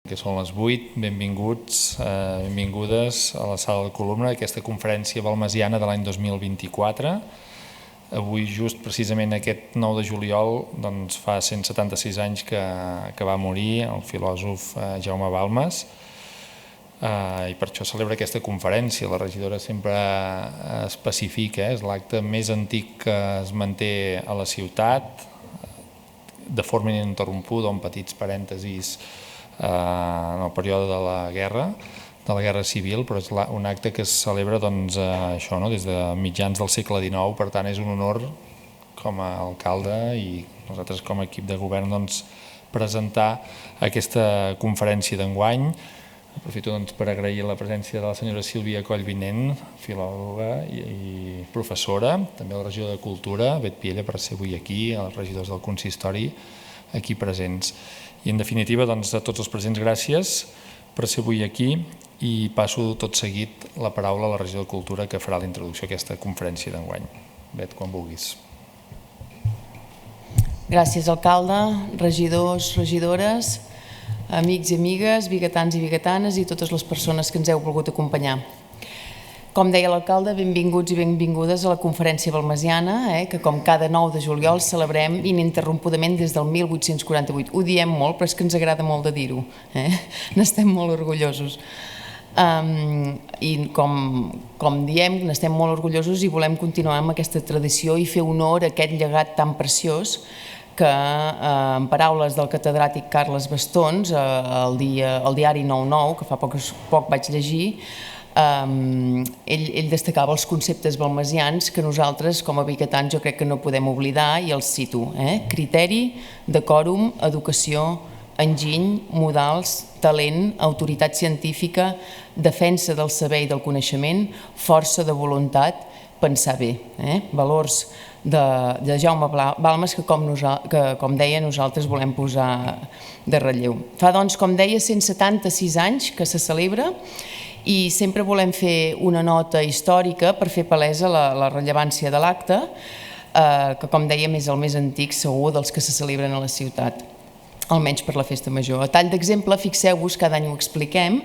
Que són les 8, benvinguts, benvingudes a la sala de columna d'aquesta conferència balmesiana de l'any 2024. Avui, just precisament aquest 9 de juliol, doncs fa 176 anys que va morir el filòsof Jaume Balmes, i per això celebra aquesta conferència. La regidora sempre especifica, és l'acte més antic que es manté a la ciutat, de forma ininterrompuda, amb petits parèntesis, en el període de la guerra civil, però és un acte que es celebra des de mitjans del segle XIX. Per tant, és un honor com a alcalde i nosaltres com a equip de govern presentar aquesta conferència d'enguany. Aprofito per agrair la presència de la senyora Sílvia Collvinent, filòloga i professora, també a la regidora de Cultura, Bet Piella, per ser avui aquí, als regidors del consistori aquí presents. I en definitiva, a tots els presents, gràcies per ser avui aquí, i passo tot seguit la paraula a la regidora de Cultura, que farà la introducció a aquesta conferència d'enguany. Bet, quan vulguis. Gràcies, alcalde, regidors, regidores, amics i amigues, biguetans i biguetanes i totes les persones que ens heu volgut acompanyar. Com deia l'alcalde, benvinguts i benvingudes a la conferència balmesiana, que com cada 9 de juliol celebrem ininterrompudament des del 1848. Ho diem molt, però és que ens agrada molt de dir-ho. N'estem molt orgullosos. I com diem, n'estem molt orgullosos i volem continuar amb aquesta tradició i fer honor a aquest llegat tan preciós que, en paraules del catedràtic Carles Bastons, al diari 9-9, que fa poc vaig llegir, ell destacava els conceptes balmesians que nosaltres, com a biguetans, jo crec que no podem oblidar, i els cito: criteri, decòrum, educació, enginy, modals, talent, autoritat científica, defensa del saber i del coneixement, força de voluntat, pensar bé. Valors de Jaume Balmes que, com deia, nosaltres volem posar de relleu. Fa, doncs, com deia, 176 anys que se celebra, i sempre volem fer una nota històrica per fer palesa la rellevància de l'acte, que, com dèiem, és el més antic segur dels que se celebren a la ciutat, almenys per la festa major. A tall d'exemple, fixeu-vos, cada any ho expliquem,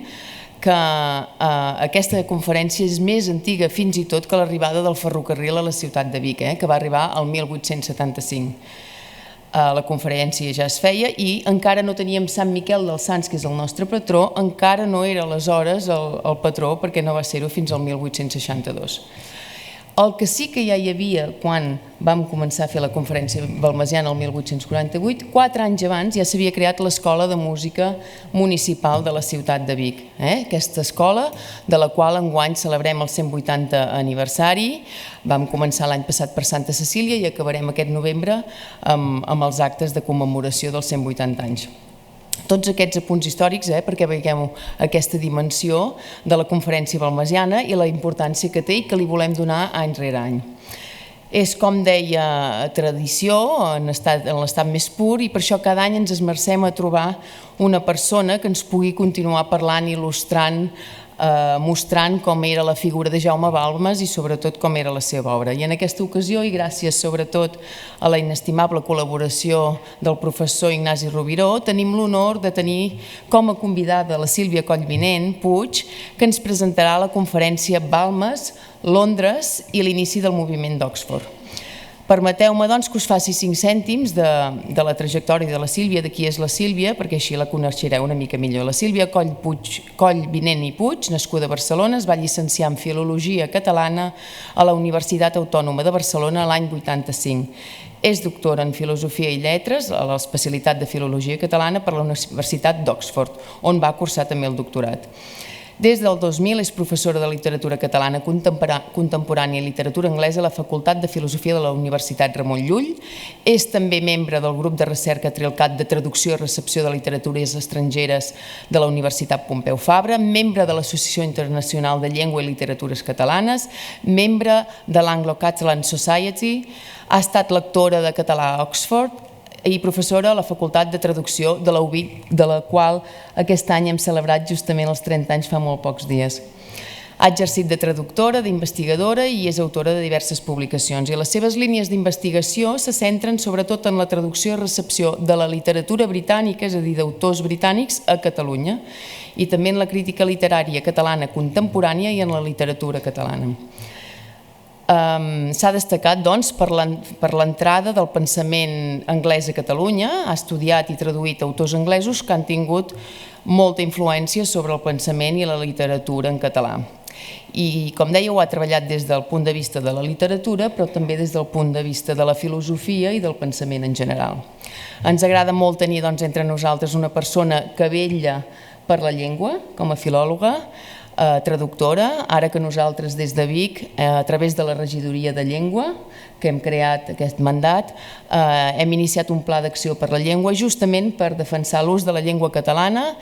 que aquesta conferència és més antiga fins i tot que l'arribada del ferrocarril a la ciutat de Vic, que va arribar el 1875. La conferència ja es feia i encara no teníem Sant Miquel dels Sants, que és el nostre patró, encara no era aleshores el patró, perquè no va ser-ho fins al 1862. El que sí que ja hi havia quan vam començar a fer la conferència balmesiana el 1848, 4 anys abans ja s'havia creat l'Escola de Música Municipal de la ciutat de Vic. Aquesta escola, de la qual enguany celebrem el 180 aniversari, vam començar l'any passat per Santa Cecília i acabarem aquest novembre amb els actes de commemoració dels 180 anys. Tots aquests apunts històrics, perquè veiem aquesta dimensió de la conferència balmesiana i la importància que té i que li volem donar any rere any. És, com deia, tradició en l'estat més pur, i per això cada any ens esmercem a trobar una persona que ens pugui continuar parlant, il·lustrant, mostrant com era la figura de Jaume Balmes i sobretot com era la seva obra. I en aquesta ocasió, i gràcies sobretot a la inestimable col·laboració del professor Ignasi Rubiró, tenim l'honor de tenir com a convidada la Sílvia Collvinent Puig, que ens presentarà la conferència Balmes, Londres i l'inici del moviment d'Oxford. Permeteu-me, doncs, que us faci 5 cèntims de la trajectòria de la Sílvia, de qui és la Sílvia, perquè així la coneixereu una mica millor. La Sílvia Collvinent i Puig, nascuda a Barcelona, es va llicenciar en Filologia Catalana a la Universitat Autònoma de Barcelona l'any 85. És doctora en Filosofia i Lletres, a l'especialitat de Filologia Catalana per la Universitat d'Oxford, on va cursar també el doctorat. Des del 2000 és professora de literatura catalana contemporània i literatura anglesa a la Facultat de Filosofia de la Universitat Ramon Llull. És també membre del grup de recerca Trilcat de Traducció i Recepció de Literatures Estrangeres de la Universitat Pompeu Fabra, membre de l'Associació Internacional de Llengua i Literatures Catalanes, membre de l'Anglo-Catalan Society, ha estat lectora de català a Oxford i professora a la Facultat de Traducció de la UVic, de la qual aquest any hem celebrat justament els 30 anys fa molt pocs dies. Ha exercit de traductora, d'investigadora i és autora de diverses publicacions. I les seves línies d'investigació se centren sobretot en la traducció i recepció de la literatura britànica, és a dir, d'autors britànics a Catalunya, i també en la crítica literària catalana contemporània i en la literatura catalana. S'ha destacat doncs, per l'entrada del pensament anglès a Catalunya, ha estudiat i traduït autors anglesos que han tingut molta influència sobre el pensament i la literatura en català. I, com dèieu, ha treballat des del punt de vista de la literatura, però també des del punt de vista de la filosofia i del pensament en general. Ens agrada molt tenir entre nosaltres una persona que vetlla per la llengua, com a filòloga, traductora, ara que nosaltres des de Vic, a través de la regidoria de llengua, que hem creat aquest mandat, hem iniciat un pla d'acció per la llengua justament per defensar l'ús de la llengua catalana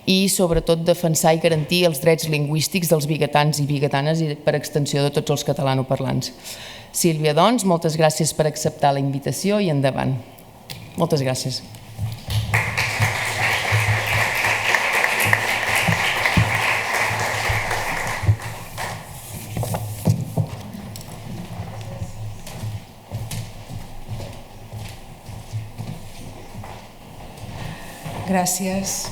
i sobretot defensar i garantir els drets lingüístics dels biguetans i biguetanes i per extensió de tots els catalanoparlants. Sílvia, doncs, moltes gràcies per acceptar la invitació i endavant. Moltes gràcies. Gràcies,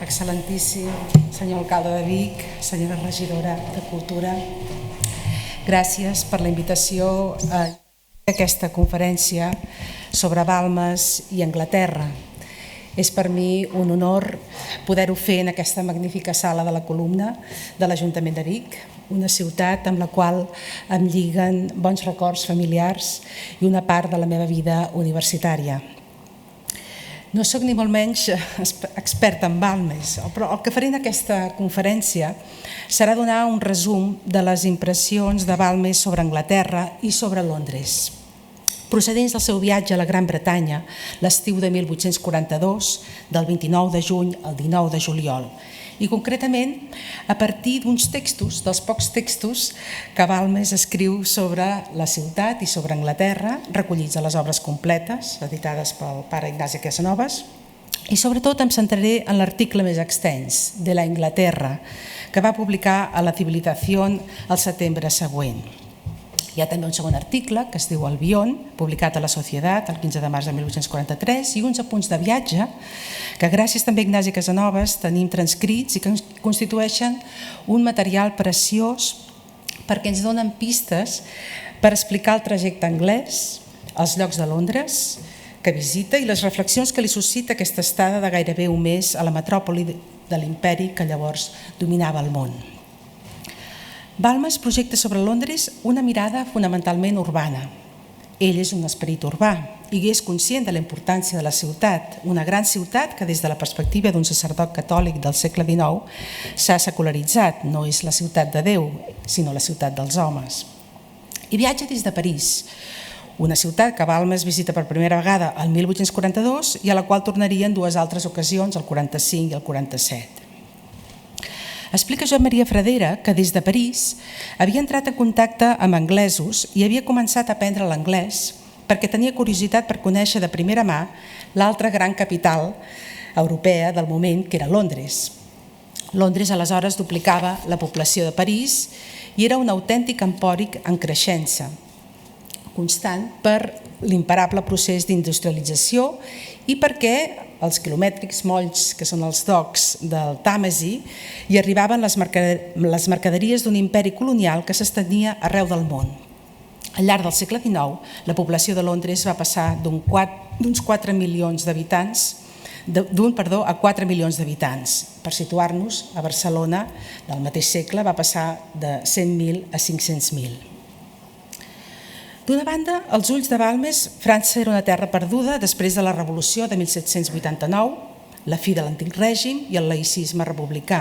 excel·lentíssim senyor alcalde de Vic, senyora regidora de Cultura. Gràcies per la invitació a aquesta conferència sobre Balmes i Anglaterra. És per mi un honor poder-ho fer en aquesta magnífica sala de la columna de l'Ajuntament de Vic, una ciutat amb la qual em lliguen bons records familiars i una part de la meva vida universitària. No soc ni molt menys experta en Balmes, però el que faré en aquesta conferència serà donar un resum de les impressions de Balmes sobre Anglaterra i sobre Londres, procedents del seu viatge a la Gran Bretanya l'estiu de 1842, del 29 de juny al 19 de juliol, i concretament a partir d'uns textos, dels pocs textos que Balmes escriu sobre la ciutat i sobre Anglaterra, recollits a les obres completes, editades pel pare Ignasi Casanovas, i sobretot em centraré en l'article més extens, de la Inglaterra, que va publicar a la Civilización al setembre següent. Hi ha també un segon article que es diu Albion, publicat a la Societat el 15 de març de 1843, i uns apunts de viatge que gràcies també a Ignasi Casanovas tenim transcrits i que constitueixen un material preciós perquè ens donen pistes per explicar el trajecte anglès, els llocs de Londres que visita i les reflexions que li suscita aquesta estada de gairebé un mes a la metròpoli de l'imperi que llavors dominava el món. Balmes projecta sobre Londres una mirada fonamentalment urbana. Ell és un esperit urbà i és conscient de la importància de la ciutat, una gran ciutat que des de la perspectiva d'un sacerdot catòlic del segle XIX s'ha secularitzat, no és la ciutat de Déu, sinó la ciutat dels homes. I viatja des de París, una ciutat que Balmes visita per primera vegada el 1842 i a la qual tornaria en dues altres ocasions, el 45 i el 47. Explica Joan Maria Fradera que des de París havia entrat en contacte amb anglesos i havia començat a aprendre l'anglès perquè tenia curiositat per conèixer de primera mà l'altra gran capital europea del moment, que era Londres. Londres aleshores duplicava la població de París i era un autèntic empòric en creixença constant per l'imparable procés d'industrialització i perquè els quilomètrics molls, que són els docks del Tàmesi, hi arribaven les mercaderies d'un imperi colonial que s'estenia arreu del món. Al llarg del segle XIX, la població de Londres va passar d'uns 4 milions d'habitants a 4 milions d'habitants. Per situar-nos, a Barcelona, del mateix segle, va passar de 100.000 a 500.000. D'una banda, als ulls de Balmes, França era una terra perduda després de la Revolució de 1789, la fi de l'antic règim i el laïcisme republicà.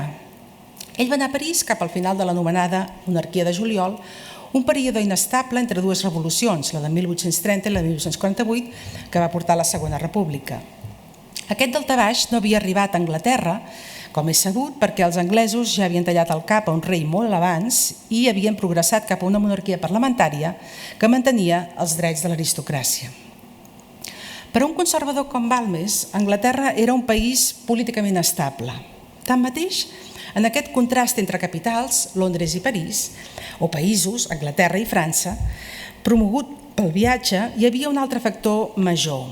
Ell va anar a París cap al final de l'anomenada monarquia de juliol, un període inestable entre dues revolucions, la de 1830 i la de 1848, que va portar a la Segona República. Aquest daltabaix no havia arribat a Anglaterra, com és sabut, perquè els anglesos ja havien tallat el cap a un rei molt abans i havien progressat cap a una monarquia parlamentària que mantenia els drets de l'aristocràcia. Per a un conservador com Balmes, Anglaterra era un país políticament estable. Tanmateix, En aquest contrast entre capitals, Londres i París, o països, Anglaterra i França, promogut pel viatge, hi havia un altre factor major.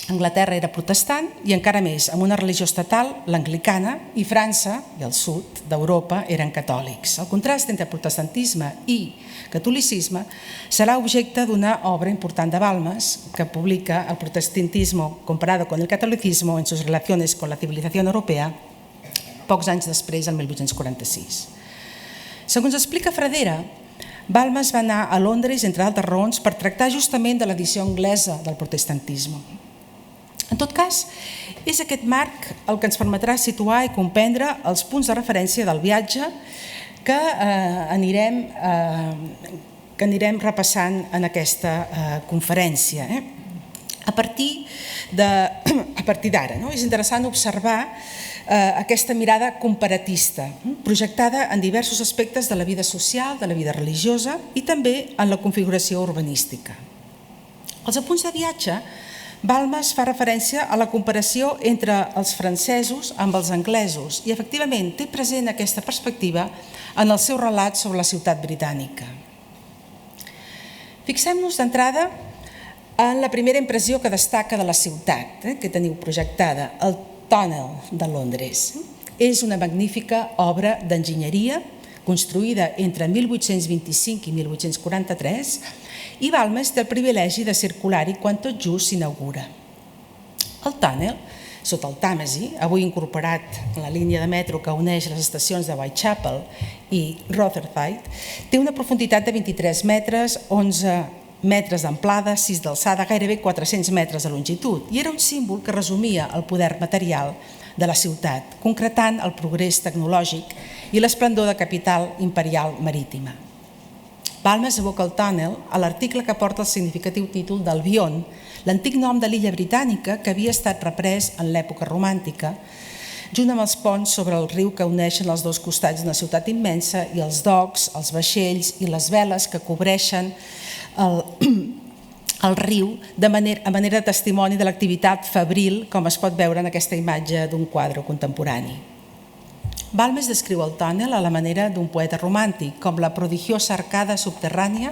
Anglaterra era protestant i encara més amb una religió estatal, l'anglicana, i França i el sud d'Europa eren catòlics. El contrast entre protestantisme i catolicisme serà objecte d'una obra important de Balmes que publica El protestantismo comparado con el catolicismo en sus relaciones con la civilización europea pocs anys després, el 1846. Segons explica Fradera, Balmes va anar a Londres, entre altres raons, per tractar justament de l'edició anglesa del protestantisme. En tot cas, és aquest marc el que ens permetrà situar i comprendre els punts de referència del viatge que anirem repassant en aquesta conferència. A partir d'ara, és interessant observar aquesta mirada comparatista, projectada en diversos aspectes de la vida social, de la vida religiosa i també en la configuració urbanística. Als apunts de viatge, Balmes fa referència a la comparació entre els francesos amb els anglesos i efectivament té present aquesta perspectiva en el seu relat sobre la ciutat britànica. Fixem-nos d'entrada en la primera impressió que destaca de la ciutat, que teniu projectada, el Tunnel de Londres. És una magnífica obra d'enginyeria construïda entre 1825 i 1843 i Balmes té el privilegi de circular-hi quan tot just s'inaugura. El túnel, sota el Tàmesi, avui incorporat en la línia de metro que uneix les estacions de Whitechapel i Rotherhithe, té una profunditat de 23 metres, 11 metres d'amplada, 6 d'alçada, gairebé 400 metres de longitud, i era un símbol que resumia el poder material de la ciutat, concretant el progrés tecnològic i l'esplendor de capital imperial marítima. Balmes evoca el túnel a l'article que porta el significatiu títol d'Albion, l'antic nom de l'illa britànica que havia estat reprès en l'època romàntica, junt amb els ponts sobre el riu que uneixen els dos costats d'una ciutat immensa i els docks, els vaixells i les veles que cobreixen el riu a manera de testimoni de l'activitat febril, com es pot veure en aquesta imatge d'un quadre contemporani. Balmes descriu el túnel a la manera d'un poeta romàntic, com la prodigiosa arcada subterránea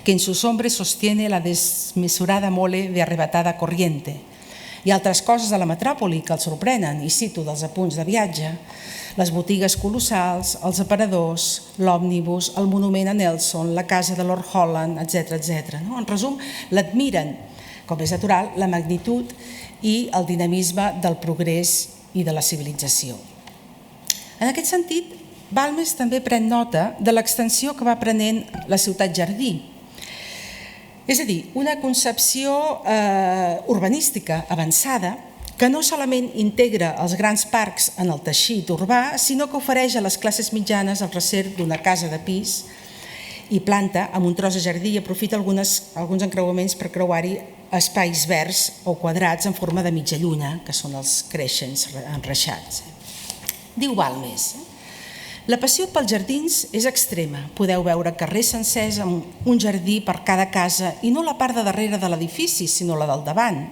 que en sus hombres sostiene la desmesurada mole de arrebatada corriente. I altres coses de la metròpoli que el sorprenen, i cito dels apunts de viatge, les botigues colossals, els aparadors, l'òmnibus, el monument a Nelson, la casa de Lord Holland, etc. En resum, l'admiren, com és natural, la magnitud i el dinamisme del progrés i de la civilització. En aquest sentit, Balmes també pren nota de l'extensió que va prenent la ciutat jardí. És a dir, una concepció urbanística avançada que no solament integra els grans parcs en el teixit urbà, sinó que ofereix a les classes mitjanes el recer d'una casa de pis i planta amb un tros de jardí i aprofita alguns encreuaments per creuar-hi espais verds o quadrats en forma de mitja lluna, que són els creixents enreixats. Diu Balmes, la passió pels jardins és extrema. Podeu veure carrers sencers amb un jardí per cada casa i no la part de darrere de l'edifici, sinó la del davant.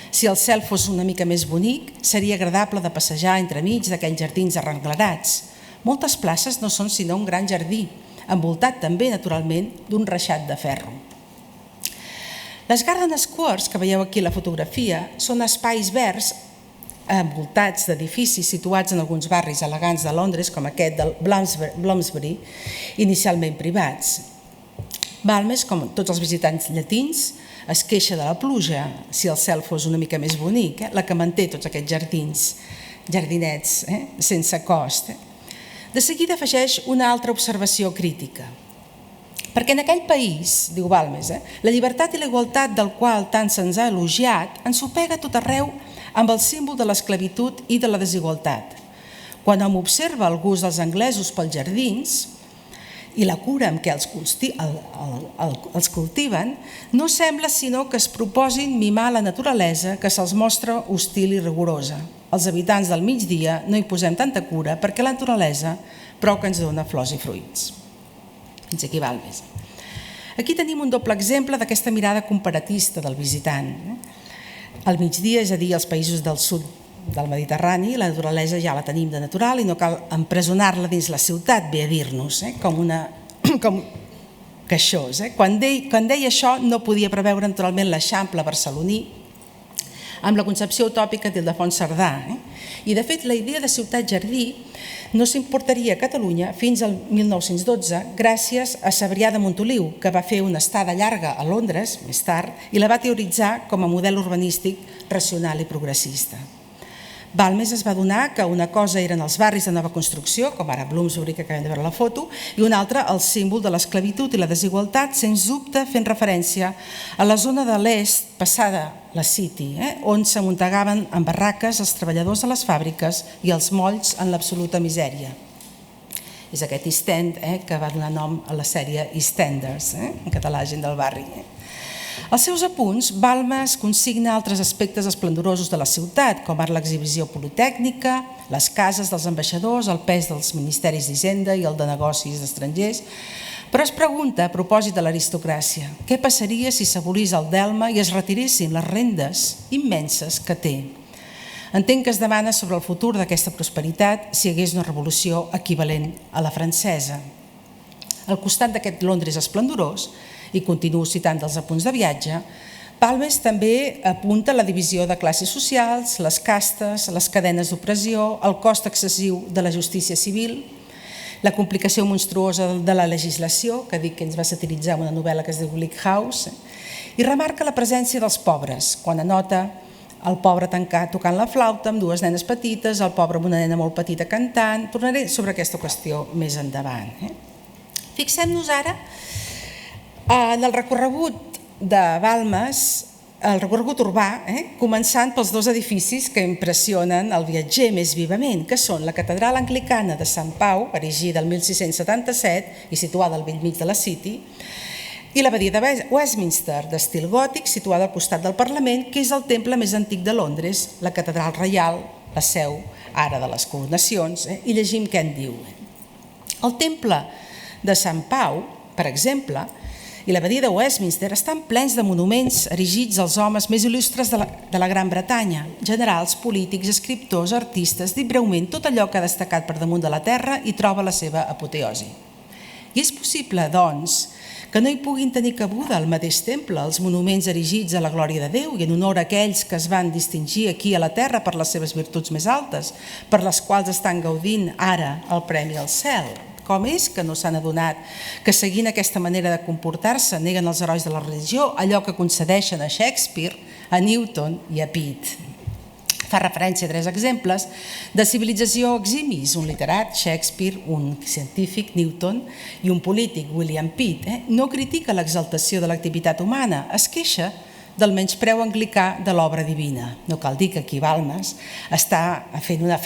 Si el cel fos una mica més bonic, seria agradable de passejar entremig d'aquells jardins arrenglerats. Moltes places no són sinó un gran jardí, envoltat també, naturalment, d'un reixat de ferro. Les Garden Squares, que veieu aquí a la fotografia, són espais verds envoltats d'edificis situats en alguns barris elegants de Londres, com aquest del Bloomsbury, inicialment privats. Balmes, com tots els visitants llatins, es queixa de la pluja, si el cel fos una mica més bonic, la que manté tots aquests jardinets sense cost. De seguida afegeix una altra observació crítica. Perquè en aquell país, diu Balmes, la llibertat i la igualtat del qual tant se'ns ha elogiat ens ofega tot arreu amb el símbol de l'esclavitud i de la desigualtat. Quan hom observa el gust dels anglesos pels jardins i la cura amb què els cultiven, no sembla sinó que es proposin mimar la naturalesa que se'ls mostra hostil i rigorosa. Els habitants del migdia no hi posem tanta cura perquè la naturalesa prou que ens dona flors i fruits. Fins aquí Balmes. Aquí tenim un doble exemple d'aquesta mirada comparatista del visitant. Al migdia, és a dir, als països del sud del Mediterrani, la naturalesa ja la tenim de natural i no cal empresonar-la dins la ciutat, ve a dir-nos, com queixós. Quan deia això no podia preveure naturalment l'Eixample barceloní amb la concepció utòpica d'Ildefons Cerdà. I de fet la idea de ciutat-jardí no s'importaria a Catalunya fins al 1912 gràcies a Cebrià de Montoliu, que va fer una estada llarga a Londres més tard i la va teoritzar com a model urbanístic racional i progressista. Balmes es va adonar que una cosa eren els barris de nova construcció, com ara Bloomsbury, que acabem de veure la foto, i una altra el símbol de l'esclavitud i la desigualtat, sens dubte fent referència a la zona de l'est passada la City, on s'amuntegaven en barraques els treballadors de les fàbriques i els molls en l'absoluta misèria. És aquest East End que va donar nom a la sèrie EastEnders, en català gent del barri. Als seus apunts, Balmes consigna altres aspectes esplendorosos de la ciutat, com ara l'exhibició politècnica, les cases dels ambaixadors, el pes dels ministeris d'Hisenda i el de negocis d'estrangers, però es pregunta, a propòsit de l'aristocràcia, què passaria si s'abolís el delme i es retiressin les rendes immenses que té. Entenc que es demana sobre el futur d'aquesta prosperitat si hi hagués una revolució equivalent a la francesa. Al costat d'aquest Londres esplendorós, i continuo citant dels apunts de viatge, Balmes també apunta la divisió de classes socials, les castes, les cadenes d'opressió, el cost excessiu de la justícia civil, la complicació monstruosa de la legislació, que dic que ens va satiritzar una novel·la que es diu Bleak House, i remarca la presència dels pobres, quan anota el pobre tocant la flauta amb dues nenes petites, el pobre amb una nena molt petita cantant. Tornaré sobre aquesta qüestió més endavant. Fixem-nos ara en el recorregut de Balmes, el recorregut urbà, començant pels dos edificis que impressionen el viatger més vivament, que són la catedral anglicana de Sant Pau, erigida el 1677 i situada al bell mig de la City, i l'abadia de Westminster, d'estil gòtic, situada al costat del Parlament, que és el temple més antic de Londres, la catedral reial, la seu ara de les coronacions, i llegim què en diu. El temple de Sant Pau, per exemple, i l'abadia de Westminster estan plens de monuments erigits als homes més il·lustres de la Gran Bretanya, generals, polítics, escriptors, artistes, dit breument tot allò que ha destacat per damunt de la terra i troba la seva apoteosi. I és possible, doncs, que no hi puguin tenir cabuda al mateix temple els monuments erigits a la glòria de Déu i en honor a aquells que es van distingir aquí a la terra per les seves virtuts més altes, per les quals estan gaudint ara el Premi al Cel. Com és que no s'han adonat que seguint aquesta manera de comportar-se neguen els herois de la religió allò que concedeixen a Shakespeare, a Newton i a Pitt? Fa referència a 3 exemples de civilització eximis, un literat, Shakespeare, un científic, Newton, i un polític, William Pitt. No critica l'exaltació de l'activitat humana, es queixa del menyspreu anglicà de l'obra divina. No cal dir que aquí Balmes està fent una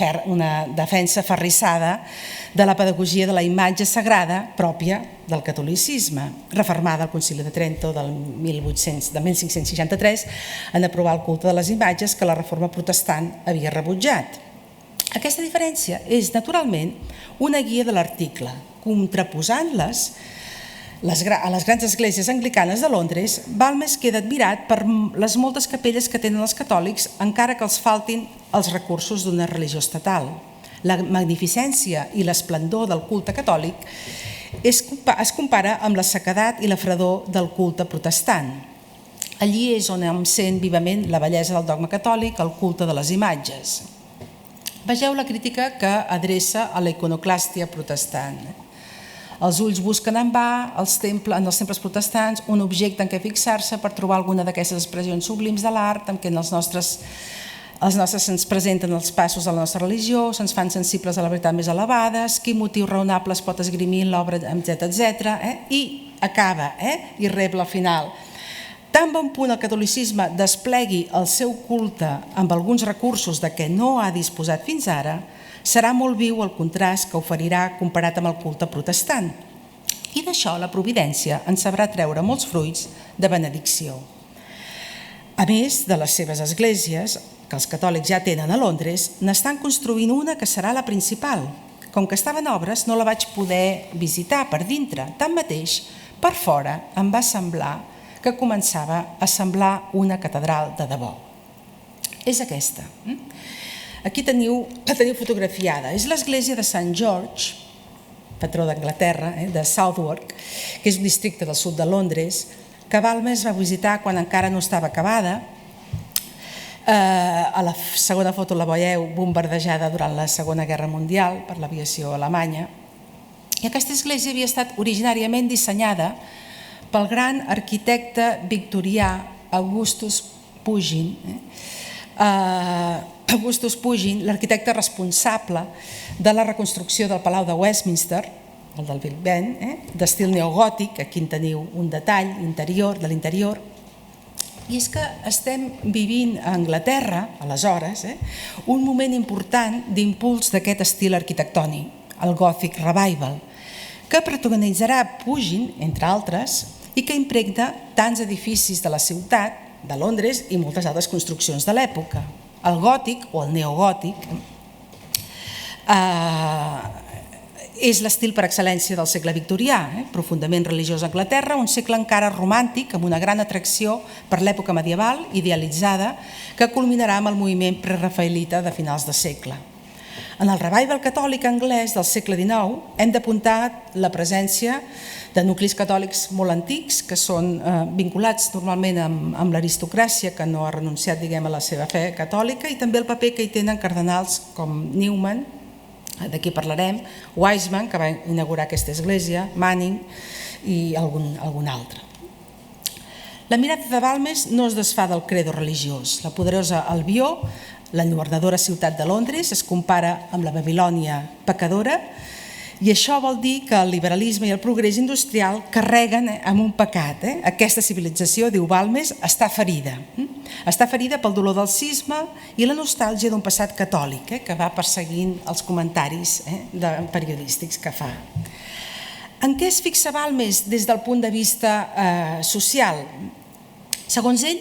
defensa aferrissada de la pedagogia de la imatge sagrada pròpia del catolicisme, reformada al Concili de Trento del 1563 en aprovar el culte de les imatges que la reforma protestant havia rebutjat. Aquesta diferència és, naturalment, una guia de l'article, contraposant-les a les grans esglésies anglicanes de Londres. Balmes queda admirat per les moltes capelles que tenen els catòlics, encara que els faltin els recursos d'una religió estatal. La magnificència i l'esplendor del culte catòlic es compara amb la sequedat i la fredor del culte protestant. Allí és on em sent vivament la bellesa del dogma catòlic, el culte de les imatges. Vegeu la crítica que adreça a la iconoclàstia protestant. Els ulls busquen en va, en els temples protestants, un objecte en què fixar-se per trobar alguna d'aquestes expressions sublims de l'art en què els nostres se'ns presenten els passos de la nostra religió, se'ns fan sensibles a la veritat més elevades, quin motiu raonable es pot esgrimir en l'obra, etc. I acaba, i rebla al final. Tan bon punt el catolicisme desplegui el seu culte amb alguns recursos de què no ha disposat fins ara, serà molt viu el contrast que oferirà comparat amb el culte protestant. I d'això la providència en sabrà treure molts fruits de benedicció. A més de les seves esglésies, que els catòlics ja tenen a Londres, n'estan construint una que serà la principal. Com que estava en obres, no la vaig poder visitar per dintre. Tanmateix, per fora em va semblar que començava a semblar una catedral de debò. És aquesta. Aquí la teniu fotografiada. És l'església de Sant George, patró d'Anglaterra, de Southwark, que és un districte del sud de Londres, que Balmes va visitar quan encara no estava acabada. A la segona foto la veieu bombardejada durant la Segona Guerra Mundial per l'aviació alemanya. I aquesta església havia estat originàriament dissenyada pel gran arquitecte victorià Augustus Pugin. Augustus Pugin, l'arquitecte responsable de la reconstrucció del Palau de Westminster, el del Big Ben, d'estil neogòtic. Aquí en teniu un detall de l'interior. I és que estem vivint a Anglaterra, aleshores, un moment important d'impuls d'aquest estil arquitectònic, el Gothic Revival, que protagonitzarà Pugin, entre altres, i que impregna tants edificis de la ciutat, de Londres i moltes altres construccions de l'època. El gòtic, o el neogòtic, és l'estil per excel·lència del segle victorià, profundament religiós a Anglaterra, un segle encara romàntic, amb una gran atracció per l'època medieval, idealitzada, que culminarà amb el moviment prerafaelita de finals de segle. En el revival catòlic anglès del segle XIX hem d'apuntar la presència de nuclis catòlics molt antics que són vinculats normalment amb l'aristocràcia que no ha renunciat a la seva fe catòlica, i també el paper que hi tenen cardenals com Newman, d'aquí parlarem, Wiseman, que va inaugurar aquesta església, Manning i algun altre. La mirada de Balmes no es desfà del credo religiós. La poderosa Albió, l'enlluernadora ciutat de Londres, es compara amb la Babilònia pecadora, i això vol dir que el liberalisme i el progrés industrial carreguen amb un pecat. Aquesta civilització, diu Balmes, està ferida. Està ferida pel dolor del cisma i la nostàlgia d'un passat catòlic que va perseguint els comentaris periodístics que fa. En què es fixa Balmes des del punt de vista social? Segons ell,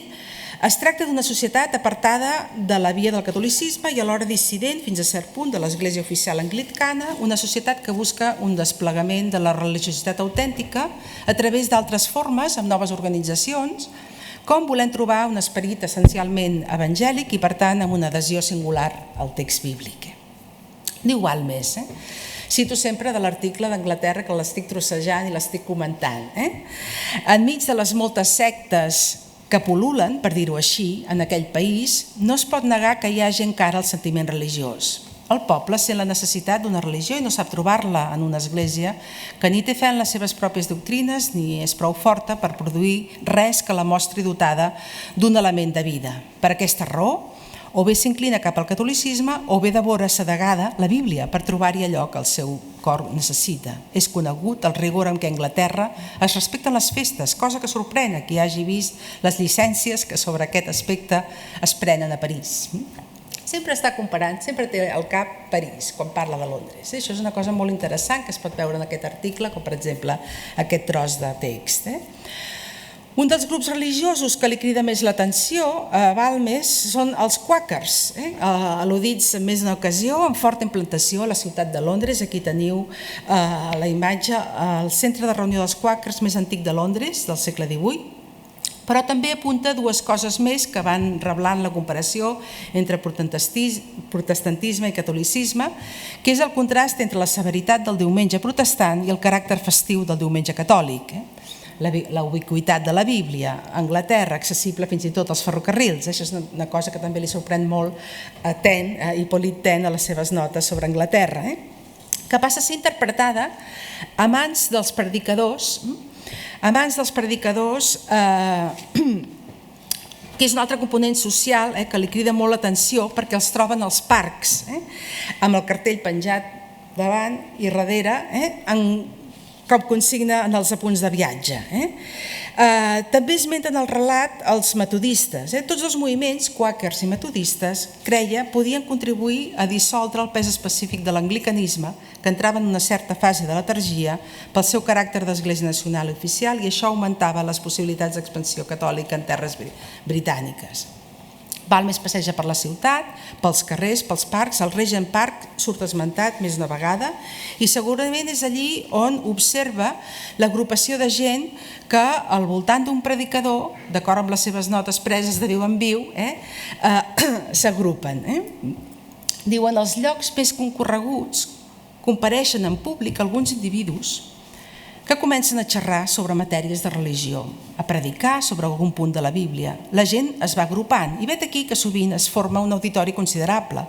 es tracta d'una societat apartada de la via del catolicisme i alhora dissident fins a cert punt de l'Església Oficial Anglicana, una societat que busca un desplegament de la religiositat autèntica a través d'altres formes, amb noves organitzacions, com volent trobar un esperit essencialment evangèlic i, per tant, amb una adhesió singular al text bíblic. Diu Balmes, cito sempre de l'article d'Anglaterra que l'estic trossejant i l'estic comentant. Enmig de les moltes sectes que pol·lulen, per dir-ho així, en aquell país, no es pot negar que hi hagi encara el sentiment religiós. El poble sent la necessitat d'una religió i no sap trobar-la en una església que ni té fe en les seves pròpies doctrines ni és prou forta per produir res que la mostri dotada d'un element de vida. Per aquesta raó, o bé s'inclina cap al catolicisme o bé devora sedegada la Bíblia per trobar-hi allò que el seu cor necessita. És conegut el rigor amb què a Anglaterra es respecten les festes, cosa que sorprèn a qui hagi vist les llicències que sobre aquest aspecte es prenen a París. Sempre està comparant, sempre té al cap París quan parla de Londres. Això és una cosa molt interessant que es pot veure en aquest article, com per exemple aquest tros de text. Un dels grups religiosos que li crida més l'atenció a Balmes són els quàquers, al·ludits en més d'una ocasió, amb forta implantació a la ciutat de Londres. Aquí teniu la imatge, el centre de reunió dels quàquers més antic de Londres, del segle XVIII, però també apunta dues coses més que van reblant la comparació entre protestantisme i catolicisme, que és el contrast entre la severitat del diumenge protestant i el caràcter festiu del diumenge catòlic. La ubiquitat de la Bíblia a Anglaterra, accessible fins i tot als ferrocarrils. Això és una cosa que també li sorprèn molt a Hippolyte Taine a les seves notes sobre Anglaterra, que passa a ser interpretada a mans dels predicadors, que és un altre component social que li crida molt l'atenció perquè els troben als parcs, amb el cartell penjat davant i darrere, com consigna en els apunts de viatge. També esmenten el relat els metodistes. Tots els moviments, quàquers i metodistes, creia, podien contribuir a dissoldre el pes específic de l'anglicanisme, que entrava en una certa fase de letargia pel seu caràcter d'església nacional i oficial, i això augmentava les possibilitats d'expansió catòlica en terres britàniques. Balmes passeja per la ciutat, pels carrers, pels parcs. El Regent Park surt esmentat més d'una vegada i segurament és allí on observa l'agrupació de gent que al voltant d'un predicador, d'acord amb les seves notes preses de viu en viu, s'agrupen. Diuen, els llocs més concorreguts compareixen en públic alguns individus que comencen a xerrar sobre matèries de religió, a predicar sobre algun punt de la Bíblia. La gent es va agrupant i vet aquí que sovint es forma un auditori considerable.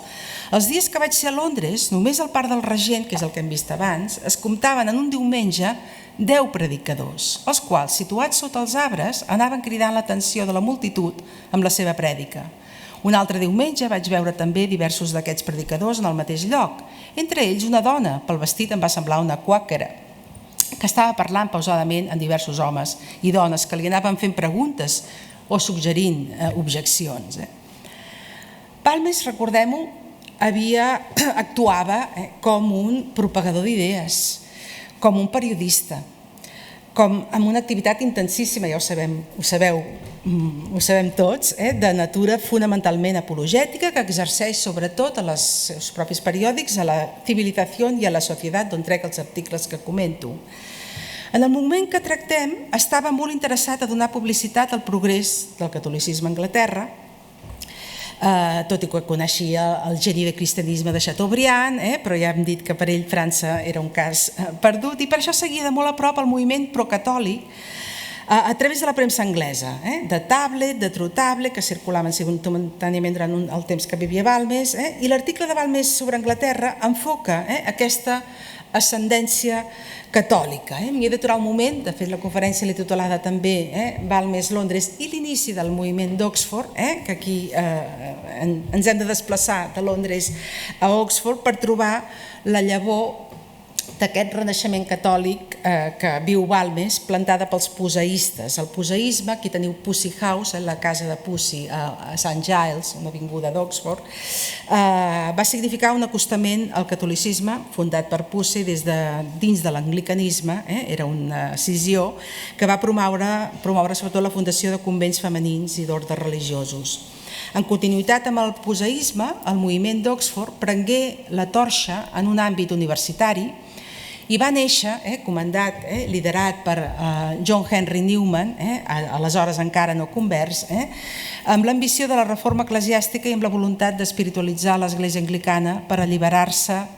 Els dies que vaig ser a Londres, només al Parc del Regent, que és el que hem vist abans, es comptaven en un diumenge 10 predicadors, els quals, situats sota els arbres, anaven cridant l'atenció de la multitud amb la seva prèdica. Un altre diumenge vaig veure també diversos d'aquests predicadors en el mateix lloc, entre ells una dona, pel vestit em va semblar una quàquera, que estava parlant pausadament amb diversos homes i dones que li anaven fent preguntes o suggerint objeccions. Balmes, recordem-ho, actuava com un propagador d'idees, com un periodista, com amb una activitat intensíssima, ja ho sabem tots, de natura fonamentalment apologètica, que exerceix sobretot als seus propis periòdics, a la Civilizació i a la Societat, d'on trec els articles que comento. En el moment que tractem, estava molt interessat a donar publicitat al progrés del catolicisme a Anglaterra, tot i que coneixia el geni de cristianisme de Chateaubriand, però ja hem dit que per ell França era un cas perdut, i per això seguia de molt a prop el moviment procatòlic a través de la premsa anglesa, de Tablet, de True Tablet, que circulaven simultàniament durant el temps que vivia Balmes, i l'article de Balmes sobre Anglaterra enfoca aquesta ascendència catòlica. M'hi he d'aturar un moment, de fet la conferència l'he titulada també Balmes, Londres i l'inici del moviment d'Oxford, que aquí ens hem de desplaçar de Londres a Oxford per trobar la llavor d'aquest renaixement catòlic que viu Balmes, plantada pels pusseistes. El pusseisme, aquí teniu Pussy House, la casa de Pussy a St. Giles, una avinguda d'Oxford, va significar un acostament al catolicisme fundat per Pussy dins de l'anglicanisme, era una escissió que va promoure sobretot la fundació de convents femenins i d'ordes religiosos. En continuïtat amb el pusseisme, el moviment d'Oxford prengué la torxa en un àmbit universitari i va néixer, comandat, liderat per John Henry Newman, aleshores encara no convers, amb l'ambició de la reforma eclesiàstica i amb la voluntat d'espiritualitzar l'Església Anglicana per alliberar-la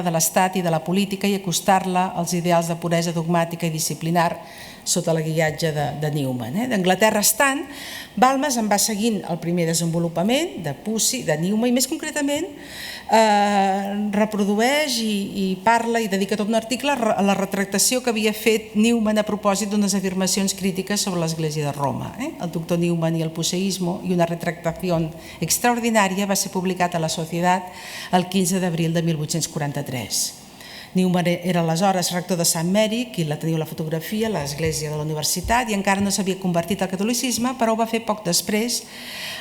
de l'Estat i de la política i acostar-la als ideals de puresa dogmàtica i disciplinar sota el guiatge de Newman. D'Anglaterra estant, Balmes en va seguint el primer desenvolupament de Pussy, de Newman, i més concretament reprodueix i parla i dedica tot un article a la retractació que havia fet Newman a propòsit d'unes afirmacions crítiques sobre l'Església de Roma. El doctor Newman i el pusseísmo i una retractació extraordinària va ser publicat a la Societat el 15 d'abril de 1843. Newman era aleshores rector de Sant Mary, qui la teniu a la fotografia, l'església de la universitat, i encara no s'havia convertit al catolicisme, però ho va fer poc després,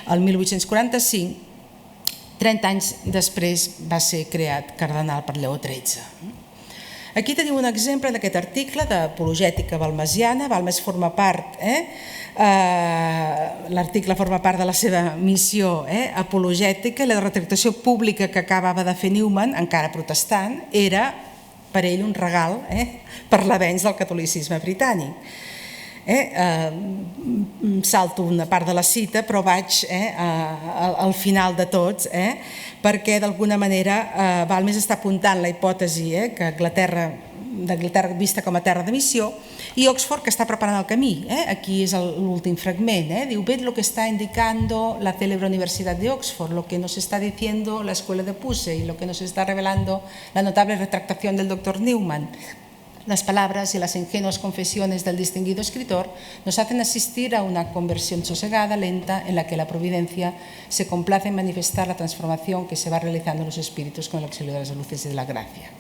el 1845, 30 anys després va ser creat cardenal per Lleó XIII. Aquí teniu un exemple d'aquest article d'apologètica balmesiana. Balmes forma part, l'article forma part de la seva missió apologètica, i la retractació pública que acabava de fer Newman, encara protestant, era per ell un regal per l'avenç del catolicisme britànic. Salto una part de la cita, però vaig al final de tots, perquè d'alguna manera Balmes està apuntant la hipòtesi que d'Anglaterra vista com a terra de missió, i Oxford, que està preparant el camí. Aquí és l'últim fragment. Diu, ved lo que está indicando la célebre Universidad de Oxford, lo que nos está diciendo la escuela de Pussy, lo que nos está revelando la notable retractación del doctor Newman. Las palabras y las ingenuas confesiones del distinguido escritor nos hacen asistir a una conversión sosegada, lenta, en la que la providencia se complace en manifestar la transformación que se va realizando en los espíritus con el auxilio de las luces y de la gracia.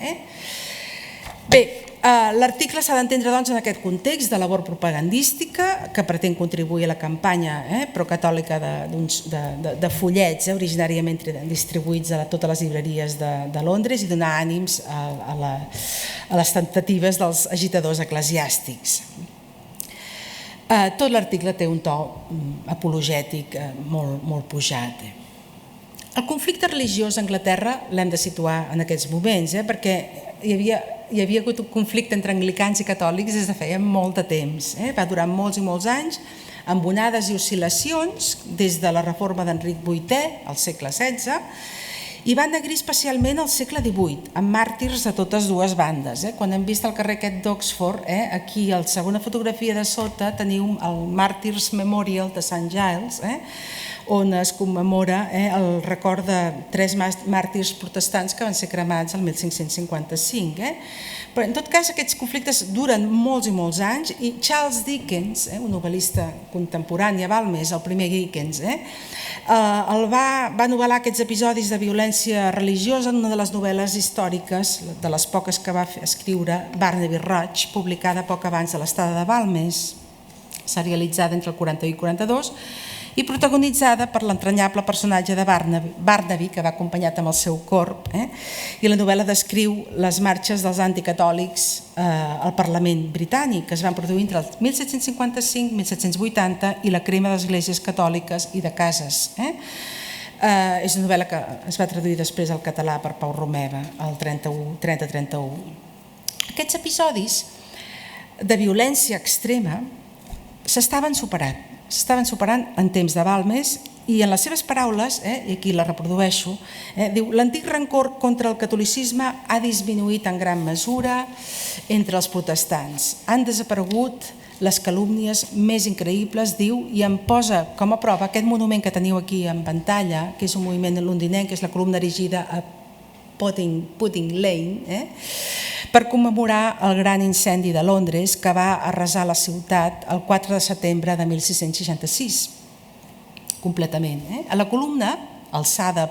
Bé, l'article s'ha d'entendre doncs en aquest context de labor propagandística que pretén contribuir a la campanya procatòlica de fullets originàriament distribuïts a totes les llibreries de Londres i donar ànims a les temptatives dels agitadors eclesiàstics. Tot l'article té un to apologètic molt pujat. El conflicte religiós a Anglaterra l'hem de situar en aquests moments, perquè hi havia hagut un conflicte entre anglicans i catòlics des de feia molt de temps. Va durar molts i molts anys, amb onades i oscil·lacions des de la reforma d'Enric VIII al segle XVI, i va negrir especialment al segle XVIII, amb màrtirs de totes dues bandes. Quan hem vist el carrer aquest d'Oxford, aquí a la segona fotografia de sota teniu el Martyrs Memorial de St. Giles, on es commemora el record de 3 màrtirs protestants que van ser cremats el 1555. Però en tot cas aquests conflictes duren molts i molts anys i Charles Dickens, un novel·lista contemporani a Balmes, el primer Dickens, va novel·lar aquests episodis de violència religiosa en una de les novel·les històriques, de les poques que va escriure, Barnaby Rudge, publicada poc abans de l'estada de Balmes, serialitzada entre el 41 i 42, i protagonitzada per l'entranyable personatge de Barnaby, que va acompanyat amb el seu corp, i la novel·la descriu les marxes dels anticatòlics al Parlament britànic, que es van produir entre el 1755 i 1780, i la crema d'esglésies catòliques i de cases. És una novel·la que es va traduir després al català per Pau Romeva, el 30-31. Aquests episodis de violència extrema s'estaven superant en temps de Balmes i en les seves paraules, i aquí la reprodueixo, diu: l'antic rancor contra el catolicisme ha disminuït en gran mesura entre els protestants. Han desaparegut les calúmnies més increïbles, diu, i em posa com a prova aquest monument que teniu aquí en pantalla, que és un moviment londinenc, que és la columna erigida a Pudding Lane, per commemorar el gran incendi de Londres que va arrasar la ciutat el 4 de setembre de 1666, completament. A la columna, alçada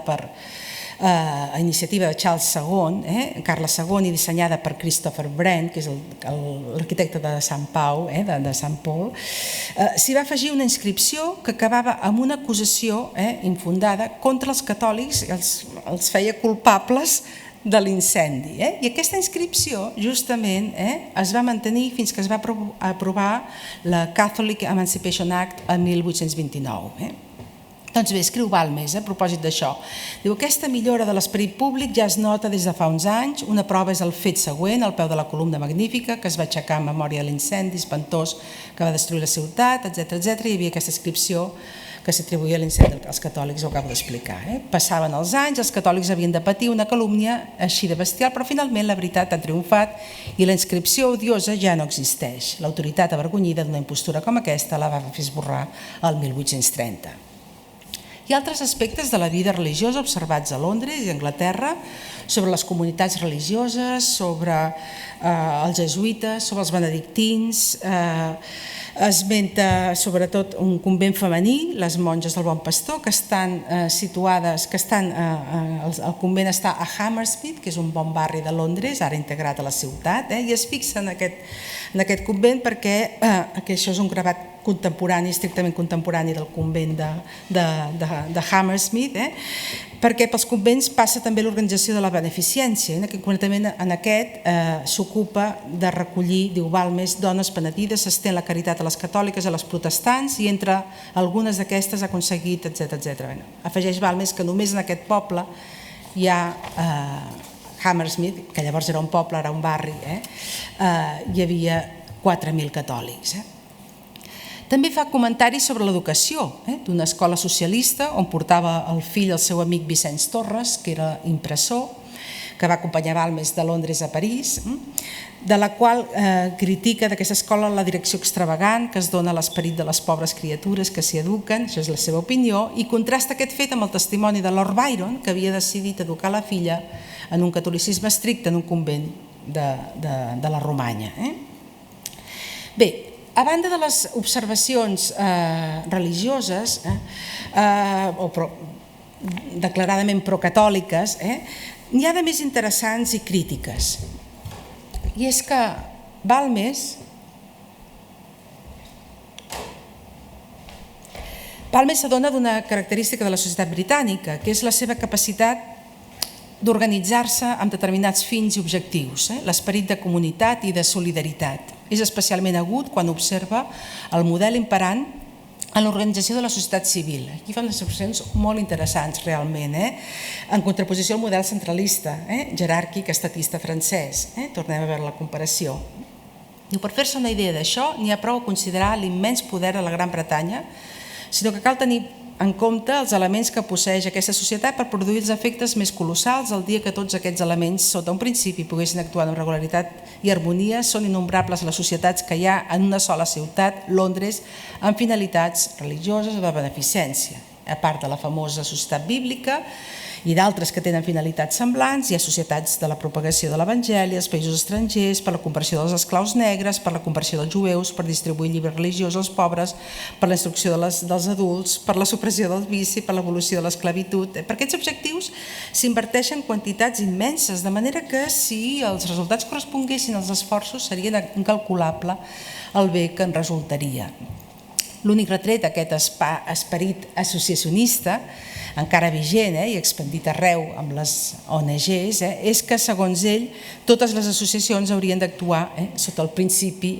a iniciativa de Charles II, Carles II, i dissenyada per Christopher Brent, que és l'arquitecte de Sant Pau, de Sant Paul, s'hi va afegir una inscripció que acabava amb una acusació infundada contra els catòlics, els feia culpables de l'incendi. I aquesta inscripció justament es va mantenir fins que es va aprovar la Catholic Emancipation Act el 1829. Doncs bé, escriu Balmes a propòsit d'això. Diu: aquesta millora de l'esperit públic ja es nota des de fa uns anys. Una prova és el fet següent, al peu de la columna magnífica, que es va aixecar en memòria de l'incendi espantós que va destruir la ciutat, etc. Hi havia aquesta inscripció que s'atribuïa a l'incendi als catòlics, ho acabo d'explicar. Passaven els anys, els catòlics havien de patir una calúmnia així de bestial, però finalment la veritat ha triomfat i la inscripció odiosa ja no existeix. L'autoritat avergonyida d'una impostura com aquesta la va fer esborrar el 1830. Hi ha altres aspectes de la vida religiosa observats a Londres i a Anglaterra, sobre les comunitats religioses, sobre els jesuïtes, sobre els benedictins. Esmenta sobretot un convent femení, les monges del Bon Pastor, que estan situades, el convent està a Hammersmith, que és un bon barri de Londres, ara integrat a la ciutat, i es fixa en aquest convent perquè això és un gravat contemporani, estrictament contemporani del convent de Hammersmith, perquè pels convents passa també l'organització de la beneficència. Concretament en aquest s'ocupa de recollir, diu Balmes, dones penedides, s'estén la caritat a les catòliques, a les protestants, i entre algunes d'aquestes ha aconseguit, etc. Afegeix Balmes que només en aquest poble hi ha Hammersmith, que llavors era un poble, ara un barri, hi havia 4.000 catòlics. També fa comentaris sobre l'educació, d'una escola socialista on portava el fill el seu amic Vicenç Torres, que era impressor, que va acompanyar Balmes de Londres a París, de la qual critica d'aquesta escola la direcció extravagant que es dona a l'esperit de les pobres criatures que s'hi eduquen, això és la seva opinió, i contrasta aquest fet amb el testimoni de Lord Byron, que havia decidit educar la filla en un catolicisme estricte en un convent de la Romanya. Bé, a banda de les observacions religioses o declaradament procatòliques, n'hi ha de més interessants i crítiques. I és que Balmes s'adona d'una característica de la societat britànica, que és la seva capacitat d'organitzar-se amb determinats fins i objectius, l'esperit de comunitat i de solidaritat. És especialment agut quan observa el model imperant en l'organització de la societat civil. Aquí fan unes observacions molt interessants realment, en contraposició al model centralista, jeràrquic, estatista francès. Tornem a veure la comparació. Diu, per fer-se una idea d'això, n'hi ha prou a considerar l'immens poder de la Gran Bretanya, sinó que cal tenir en compte els elements que posseix aquesta societat per produir els efectes més colossals el dia que tots aquests elements, sota un principi, poguessin actuar amb regularitat i harmonia. Són innombrables les societats que hi ha en una sola ciutat, Londres, amb finalitats religioses o de beneficència. A part de la famosa societat bíblica i d'altres que tenen finalitats semblants, hi ha societats de la propagació de l'Evangeli als països estrangers, per la conversió dels esclaus negres, per la conversió dels jueus, per distribuir llibres religiosos als pobres, per la instrucció dels adults, per la supressió del vici, per l'evolució de l'esclavitud. Per aquests objectius s'inverteixen quantitats immenses, de manera que si els resultats corresponguessin als esforços seria incalculable el bé que en resultaria. L'únic retret d'aquest esperit associacionista, encara vigent i expandit arreu amb les ONGs, és que, segons ell, totes les associacions haurien d'actuar sota el principi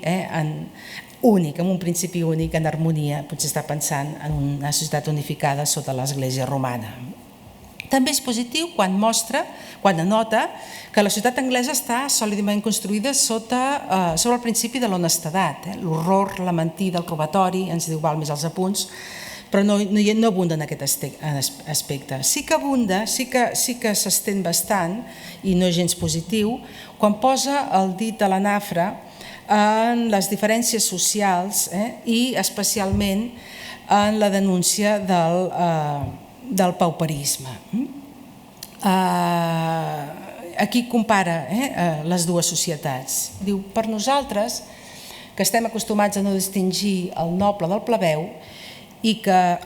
únic, amb un principi únic en harmonia. Potser està pensant en una societat unificada sota l'Església romana. També és positiu quan anota que la societat anglesa està sòlidament construïda sobre el principi de l'honestedat, l'horror, la mentida, el robatori, ens diu Balmes als apunts, però no abunda en aquest aspecte. Sí que abunda, sí que s'estén bastant, i no és gens positiu, quan posa el dit a la nafra en les diferències socials i especialment en la denúncia del pauperisme. Aquí compara les dues societats. Diu, per nosaltres, que estem acostumats a no distingir el noble del plebeu i que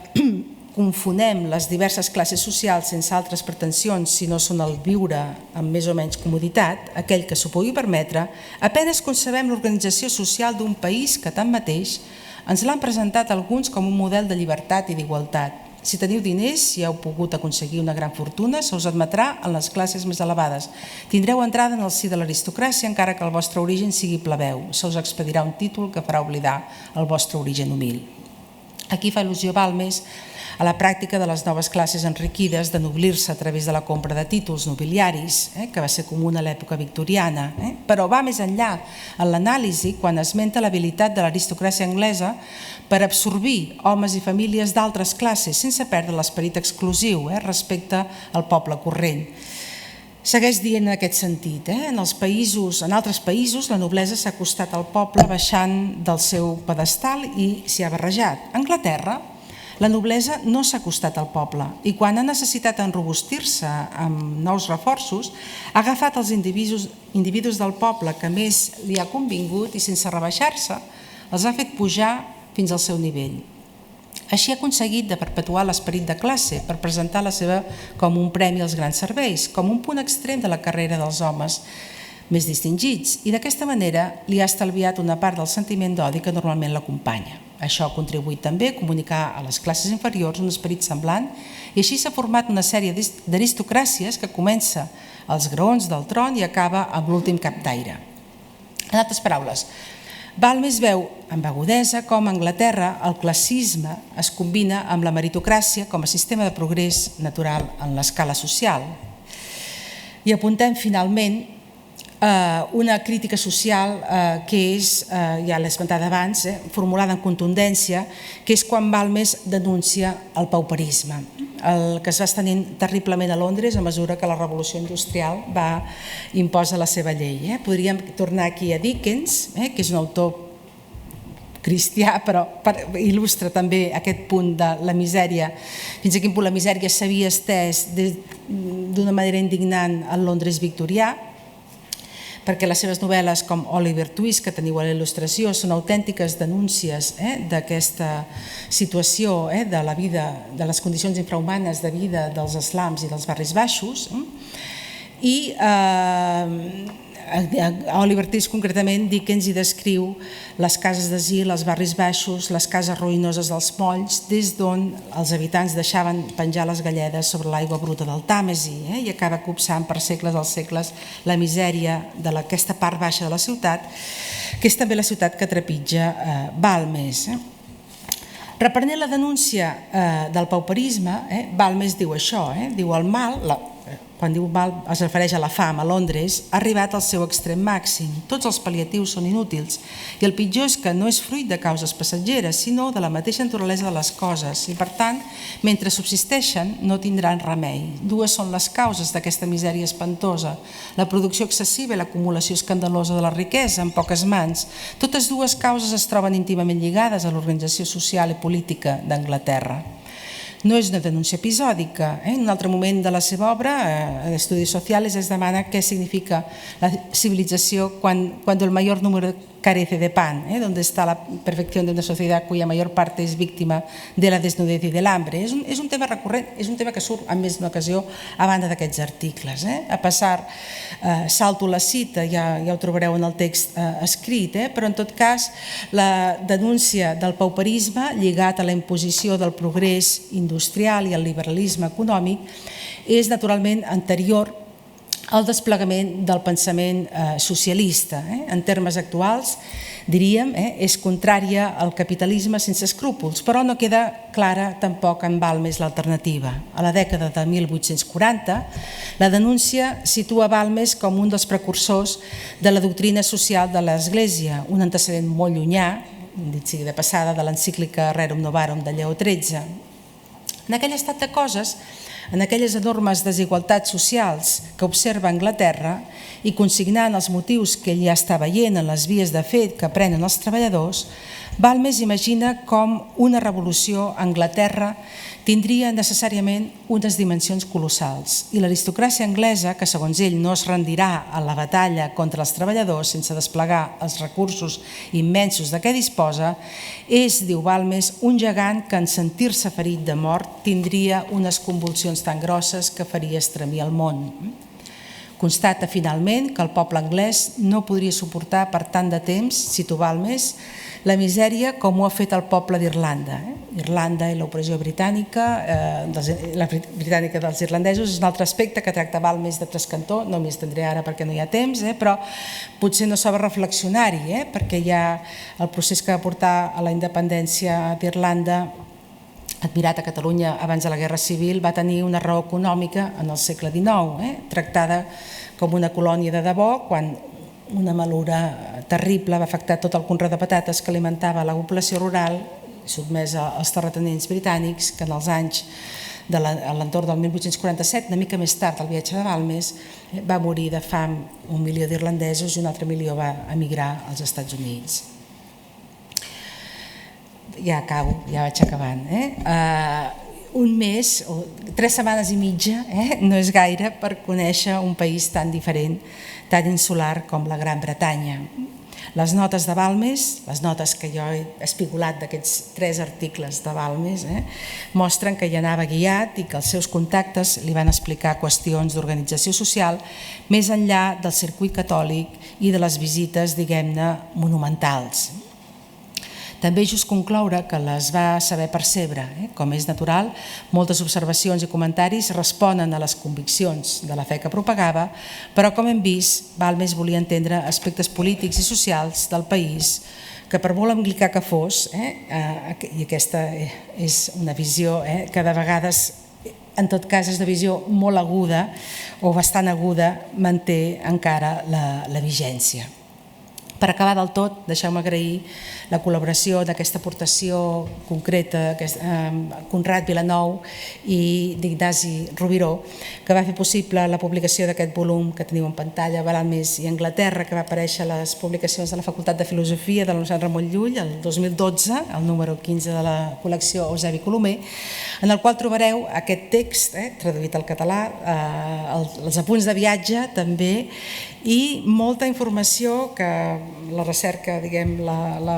confonem les diverses classes socials sense altres pretensions si no són el viure amb més o menys comoditat, aquell que s'ho pugui permetre, apenes concebem l'organització social d'un país que, tanmateix, ens l'han presentat alguns com un model de llibertat i d'igualtat. Si teniu diners, si heu pogut aconseguir una gran fortuna, se us admetrà en les classes més elevades. Tindreu entrada en el si de l'aristocràcia encara que el vostre origen sigui plebeu. Se us expedirà un títol que farà oblidar el vostre origen humil. Aquí fa al·lusió Balmes a la pràctica de les noves classes enriquides d'ennoblir-se a través de la compra de títols nobiliaris, que va ser comuna a l'època victoriana, però va més enllà en l'anàlisi quan esmenta l'habilitat de l'aristocràcia anglesa per absorbir homes i famílies d'altres classes sense perdre l'esperit exclusiu respecte al poble corrent. Segueix dient en aquest sentit, en altres països la noblesa s'ha acostat al poble baixant del seu pedestal i s'hi ha barrejat. A Anglaterra la noblesa no s'ha acostat al poble i quan ha necessitat enrobustir-se amb nous reforços ha agafat els individus del poble que més li ha convingut i sense rebaixar-se els ha fet pujar fins al seu nivell. Així ha aconseguit de perpetuar l'esperit de classe per presentar la seva com un premi als grans serveis, com un punt extrem de la carrera dels homes més distingits i d'aquesta manera li ha estalviat una part del sentiment d'odi que normalment l'acompanya. Això ha contribuït també a comunicar a les classes inferiors un esperit semblant i així s'ha format una sèrie d'aristocràcies que comença als graons del tron i acaba amb l'últim capdaire. En altres paraules, Balmes veu amb agudesa com a Anglaterra el classisme es combina amb la meritocràcia com a sistema de progrés natural en l'escala social. I apuntem finalment una crítica social que és, ja l'he esmentat abans, formulada en contundència, que és quan Balmes denuncia el pauperisme, el que es va estenent terriblement a Londres a mesura que la revolució industrial va imposar la seva llei. Podríem tornar aquí a Dickens, que és un autor cristià, però il·lustra també aquest punt de la misèria, fins a quin punt la misèria s'havia estès d'una manera indignant al Londres victorià, perquè les seves novel·les com Oliver Twist, que teniu a la il·lustració, són autèntiques denúncies d'aquesta situació de la vida, de les condicions infrahumanes de vida dels slums i dels barris baixos. I a Oliver Twist concretament Dickens hi descriu les cases d'asil, els barris baixos, les cases ruïnoses dels molls, des d'on els habitants deixaven penjar les galledes sobre l'aigua bruta del Tàmesi i acaba copsant per segles dels segles la misèria d'aquesta part baixa de la ciutat, que és també la ciutat que trepitja Balmes. Reprenent la denúncia del pauperisme, Balmes diu això, diu el mal, quan diu mal es refereix a la fam a Londres, ha arribat al seu extrem màxim. Tots els pal·liatius són inútils i el pitjor és que no és fruit de causes passatgeres, sinó de la mateixa naturalesa de les coses i, per tant, mentre subsisteixen no tindran remei. Dues són les causes d'aquesta misèria espantosa: la producció excessiva i l'acumulació escandalosa de la riquesa en poques mans. Totes dues causes es troben íntimament lligades a l'organització social i política d'Anglaterra. No és una denúncia episòdica. En un altre moment de la seva obra, Estudios Sociales, es demana què significa la civilització cuando el mayor número carece de pan, donde está la perfección de una sociedad cuya mayor parte es víctima de la desnudez y del hambre. És un tema recurrent, és un tema que surt en més d'una ocasió a banda d'aquests articles. A passar, salto la cita, ja ho trobareu en el text escrit, però en tot cas la denúncia del pauperisme lligat a la imposició del progrés industrial i al liberalisme econòmic és naturalment anterior al desplegament del pensament socialista. En termes actuals, diríem, és contrària al capitalisme sense escrúpols, però no queda clara tampoc en Balmes l'alternativa. A la dècada de 1840, la denúncia situa Balmes com un dels precursors de la doctrina social de l'Església, un antecedent molt llunyà, dit sigui de passada, de l'encíclica Rerum Novarum de Lleó XIII. En aquell estat de coses, en aquelles enormes desigualtats socials que observa Anglaterra i consignant els motius que ell ja està veient en les vies de fet que prenen els treballadors, Balmes imagina com una revolució a Anglaterra tindria necessàriament unes dimensions colossals i l'aristocràcia anglesa, que segons ell no es rendirà a la batalla contra els treballadors sense desplegar els recursos immensos de què disposa, és, diu Balmes, un gegant que en sentir-se ferit de mort tindria unes convulsions tan grosses que faria estremir el món. Constata finalment que el poble anglès no podria suportar per tant de temps, cito Balmes, la misèria com ho ha fet el poble d'Irlanda. Irlanda i l'opressió britànica, la britànica dels irlandesos, és un altre aspecte que tracta Balmes de Trescantó, no m'hi estendré ara perquè no hi ha temps, però potser no s'ha de reflexionar-hi, perquè hi ha el procés que va portar a la independència d'Irlanda, admirat a Catalunya abans de la Guerra Civil, va tenir una raó econòmica en el segle XIX, tractada com una colònia de debò, quan una malura terrible va afectar tot el conreu de patates que alimentava la població rural sotmesa als terratinents britànics, que en els anys de l'entorn del 1847, una mica més tard del viatge de Balmes, va morir de fam 1 milió d'irlandesos i un altre milió va emigrar als Estats Units. Ja acabo, ja vaig acabant. Un mes, o 3 setmanes i mitja, no és gaire per conèixer un país tan diferent, tan insular com la Gran Bretanya. Les notes de Balmes, les notes que jo he espigolat d'aquests 3 articles de Balmes, mostren que hi anava guiat i que els seus contactes li van explicar qüestions d'organització social més enllà del circuit catòlic i de les visites, diguem-ne, monumentals. També és just concloure que les va saber percebre. Com és natural, moltes observacions i comentaris responen a les conviccions de la fe que propagava, però com hem vist, Balmes volia entendre aspectes polítics i socials del país que per molt anglicà que fos, i aquesta és una visió que de vegades, en tot cas, és de visió molt aguda o bastant aguda, manté encara la vigència. Per acabar del tot, deixeu-me agrair la col·laboració d'aquesta aportació concreta Conrad Vilanou i d'Ignasi Rubiró, que va fer possible la publicació d'aquest volum que teniu en pantalla, Balmes i Anglaterra, que va aparèixer a les publicacions de la Facultat de Filosofia de la Universitat Ramon Llull el 2012, el número 15 de la col·lecció Eusebi Colomer, en el qual trobareu aquest text traduït al català, els apunts de viatge també, i molta informació que la recerca, diguem, la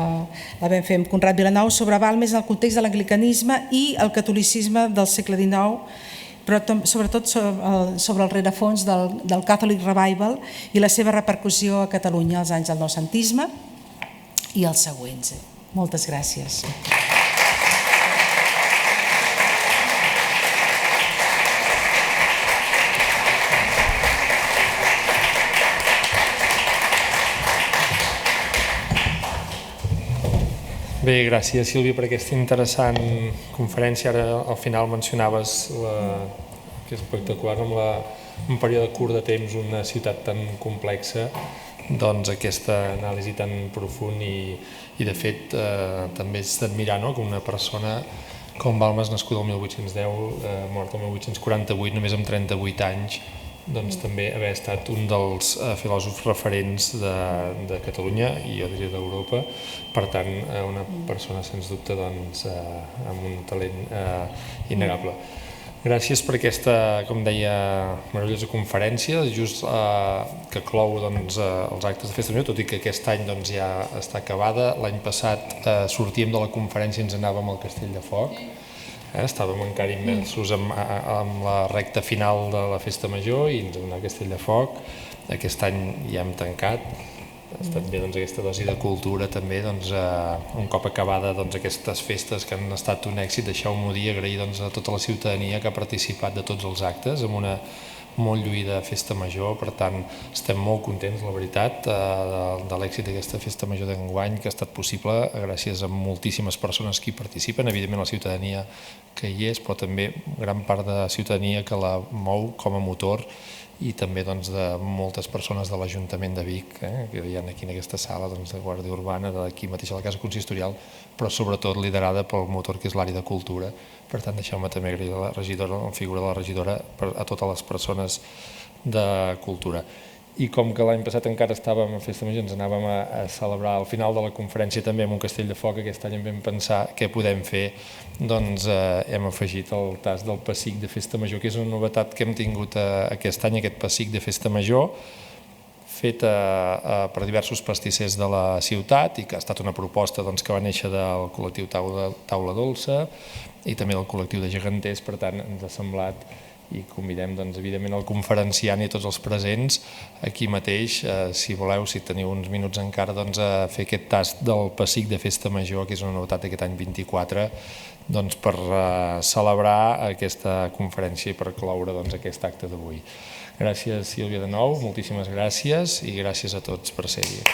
vam fer amb Conrad Vilanou sobre Balmes en el context de l'anglicanisme i el catolicisme del segle XIX, però sobretot sobre el rerefons del Catholic Revival i la seva repercussió a Catalunya als anys del noucentisme i els següents. Moltes gràcies. Bé, gràcies Sílvia per aquesta interessant conferència. Ara al final mencionaves que és espectacular, amb un període curt de temps, una ciutat tan complexa, doncs aquesta anàlisi tan profund i de fet també és d'admirar, no?, que una persona com Balmes, nascuda el 1810, mort el 1848, només amb 38 anys, doncs també haver estat un dels filòsofs referents de Catalunya i jo diria d'Europa, per tant una persona sens dubte doncs, amb un talent innegable. Gràcies per aquesta, com deia, meravellosa conferència, just que clou doncs, els actes de Festa Major, tot i que aquest any doncs, ja està acabada. L'any passat sortíem de la conferència i ens anàvem al Castell de Foc. Estàvem encara immersos en la recta final de la Festa Major i ens anàvem al Castell de Foc. Aquest any ja hem tancat. Ha estat bé doncs, aquesta dosi de cultura també, doncs, un cop acabada doncs, aquestes festes que han estat un èxit, deixeu-m'ho dir, agrair doncs, a tota la ciutadania que ha participat de tots els actes amb una molt lluïda Festa Major, per tant estem molt contents, la veritat, de l'èxit d'aquesta Festa Major d'enguany, que ha estat possible gràcies a moltíssimes persones que hi participen, evidentment la ciutadania que hi és, però també gran part de la ciutadania que la mou com a motor i també doncs, de moltes persones de l'Ajuntament de Vic, que hi ha aquí en aquesta sala doncs, de Guàrdia Urbana, d'aquí mateix a la Casa Consistorial, però sobretot liderada pel motor que és l'àrea de cultura. Per tant, deixeu-me també agrair a la regidora, la figura de la regidora, a totes les persones de cultura. I com que l'any passat encara estàvem a Festa Major, ens anàvem a celebrar al final de la conferència també amb un castell de foc, aquest any vam pensar què podem fer, doncs hem afegit el tast del pessic de Festa Major, que és una novetat que hem tingut aquest any, aquest pessic de Festa Major, fet per diversos pastissers de la ciutat i que ha estat una proposta que va néixer del col·lectiu Taula Dolça i també del col·lectiu de geganters, per tant ens ha semblat i convidem evidentment el conferenciant i tots els presents aquí mateix, si voleu, si teniu uns minuts encara, a fer aquest tast del pessic de Festa Major, que és una novetat d'aquest any 24, per celebrar aquesta conferència i per cloure aquest acte d'avui. Gràcies, Sílvia, de nou, moltíssimes gràcies i gràcies a tots per ser-hi.